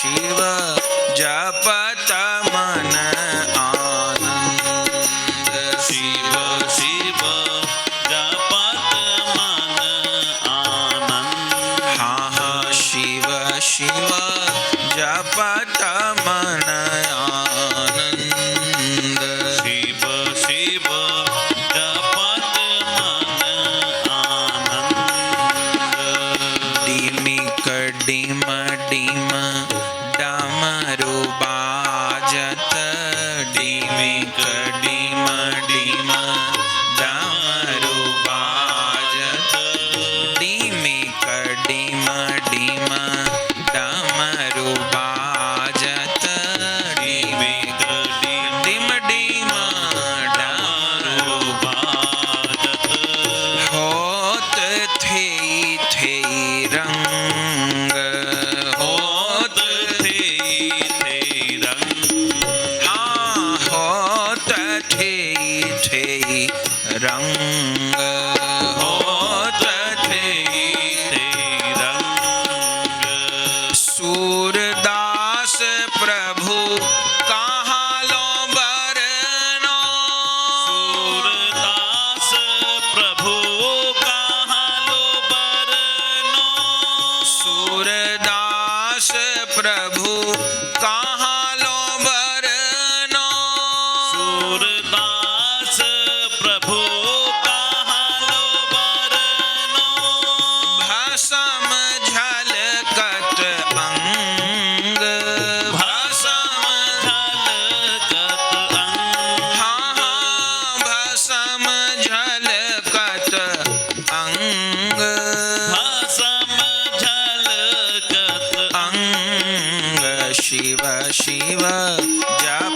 शिव जपत मन आनंद। शिव शिव जपत मन आनंद। हाँ हाँ शिव शिव जपत मन आनंद। शिव शिव जपत मन आनंद। डिमिक डिम डिम डमरू बाजत। डिमिक डिम डिम डमरू बाजत। डिमिक डिम डिम डमरू बाजत। डिमिक डिम डिम डमरू बाजत। होत थे रंग। होत थे रंग। हाँ होत थे रंग। होत थे रंग। सूरदास प्रभु कहाँ लो बरनो। सूरदास प्रभु कहाँ लो बरनो। सूरदास प्रभु कहाँ लो बरनो। सूरदास प्रभु कहाँ लो बरनो। भसम झलकत अंग। भसम झलकत अंग। हाँ हाँ भसम झलकत अंग। भसम झलकत अंग शिव शिव जप